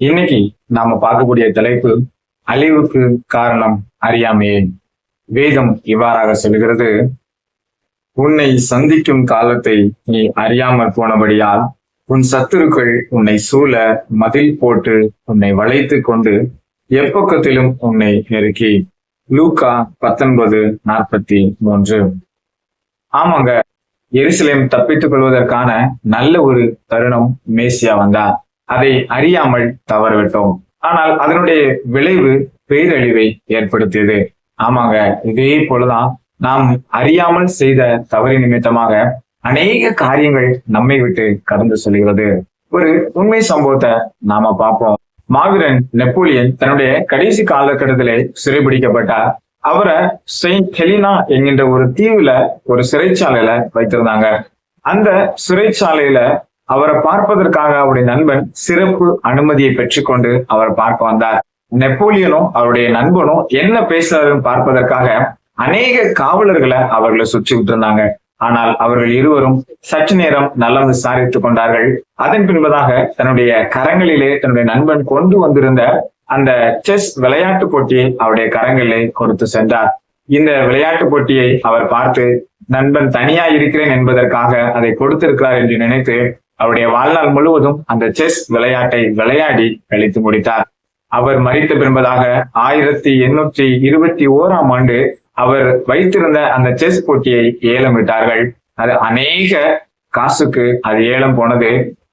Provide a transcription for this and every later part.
இன்னைக்கு நாம பார்க்கக்கூடிய தலைப்பு அழிவுக்கு காரணம் அறியாமையே. வேதம் இவ்வாறாக சொல்கிறது, உன்னை சந்திக்கும் காலத்தை நீ அறியாமல் போனபடியால் உன் சத்துருக்கள் உன்னை சூழ மதில் போட்டு உன்னை வளைத்து கொண்டு எப்பக்கத்திலும் உன்னை நெருக்கி. லூக்கா 19:43. ஆமாங்க, எருசலேம் தப்பித்துக் கொள்வதற்கான நல்ல ஒரு தருணம் மேசியா வந்தார். அதை அறியாமல் தவறவிட்டோம். ஆனால் அதனுடைய விளைவு பேரழிவை ஏற்படுத்தியது. ஆமாங்க, இதே போலதான் நாம் அறியாமல் செய்த தவறு நிமித்தமாக அநேக காரியங்கள் நம்மை விட்டு கடந்து செல்கிறது. ஒரு உண்மை சம்பவத்தை நாம பார்ப்போம். மாவீரன் நெப்போலியன் தன்னுடைய கடைசி காலகட்டத்திலே சிறைபிடிக்கப்பட்டார். அவரை செயின்ட் ஹெலினா என்கின்ற ஒரு தீவுல ஒரு சிறைச்சாலையில வைத்திருந்தாங்க. அந்த சிறைச்சாலையில அவரை பார்ப்பதற்காக அவருடைய நண்பன் சிறப்பு அனுமதியை பெற்றுக்கொண்டு அவரை பார்க்க வந்தார். நெப்போலியனும் அவருடைய நண்பனும் என்ன பேசுறாருன்னு பார்ப்பதற்காக அநேக காவலர்களை அவர்களை சுற்றிவிட்டு இருந்தாங்க. ஆனால் அவர்கள் இருவரும் சற்று நேரம் நலம் விசாரித்துக் கொண்டார்கள். அதன் பின்பதாக தன்னுடைய கரங்களிலே தன்னுடைய நண்பன் கொண்டு வந்திருந்த அந்த செஸ் விளையாட்டு போட்டியை அவருடைய கரங்களிலே கொடுத்து சென்றார். இந்த விளையாட்டு போட்டியை அவர் பார்த்து நண்பன் தனியா இருக்கிறேன் என்பதற்காக அதை கொடுத்திருக்கிறார் என்று நினைத்து அவருடைய வாழ்நாள் முழுவதும் அந்த செஸ் விளையாட்டை விளையாடி கழித்து முடித்தார். அவர் மரித்த பின்பதாக 1821 அவர் வைத்திருந்த அந்த செஸ் போட்டியை ஏலம் விட்டார்கள். அது அநேக காசுக்கு அது ஏலம் போனது.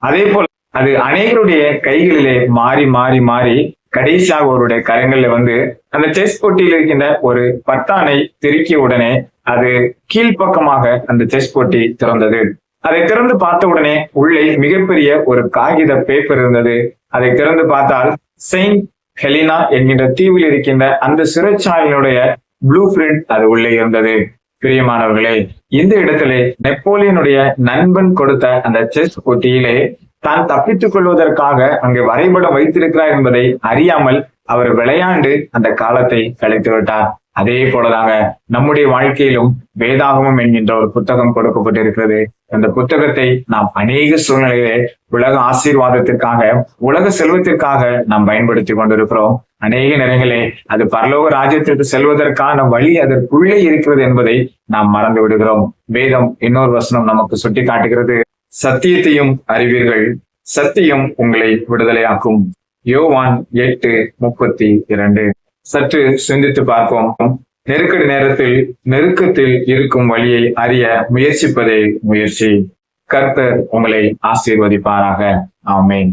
அதே போல அது அநேகருடைய கைகளிலே மாறி மாறி மாறி கடைசியாக அவருடைய கரங்களில் வந்து அந்த செஸ் போட்டியில் இருக்கின்ற ஒரு பட்டானை திருக்கிய உடனே அது கீழ்ப்பக்கமாக அந்த செஸ் போட்டி திறந்தது. அதை திறந்து பார்த்த உடனே உள்ளே மிகப்பெரிய ஒரு காகித பேப்பர் இருந்தது. அதை திறந்து பார்த்தால் செயின்ட் ஹெலினா என்கின்ற தீவில் இருக்கின்ற அந்த சிறைச்சாலையினுடைய ப்ளூ பிரிண்ட் அது உள்ளே இருந்தது. பிரியமானவர்களே, இந்த இடத்திலே நெப்போலியனுடைய நண்பன் கொடுத்த அந்த செஸ் போட்டியிலே தான் தப்பித்துக் கொள்வதற்காக அங்கே வரைபடம் வைத்திருக்கிறார் என்பதை அறியாமல் அவர் விளையாண்டு அந்த காலத்தை கழித்து விட்டார். அதே போலதாங்க நம்முடைய வாழ்க்கையிலும் வேதாகமம் என்கின்ற ஒரு புத்தகம் கொடுக்கப்பட்டிருக்கிறது. அந்த புத்தகத்தை நாம் அநேக சூழ்நிலையிலே உலக ஆசீர்வாதத்திற்காக, உலக செல்வத்திற்காக நாம் பயன்படுத்தி கொண்டிருக்கிறோம். அநேக நேரங்களே அது பரலோக ராஜ்யத்திற்கு செல்வதற்கான வழி அதற்குள்ளே இருக்கிறது என்பதை நாம் மறந்து விடுகிறோம். வேதம் இன்னொரு வசனம் நமக்கு சுட்டி காட்டுகிறது, சத்தியத்தையும் அறிவீர்கள், சத்தியம் உங்களை விடுதலையாக்கும். யோவான் 8:32. சற்று சிந்தித்து பார்ப்போம். நெருக்கடி நேரத்தில் நெருக்கத்தில் இருக்கும் வழியை அறிய முயற்சிப்பதே முயற்சி. கர்த்தர் உங்களை ஆசீர்வதிப்பாராக. ஆமென்.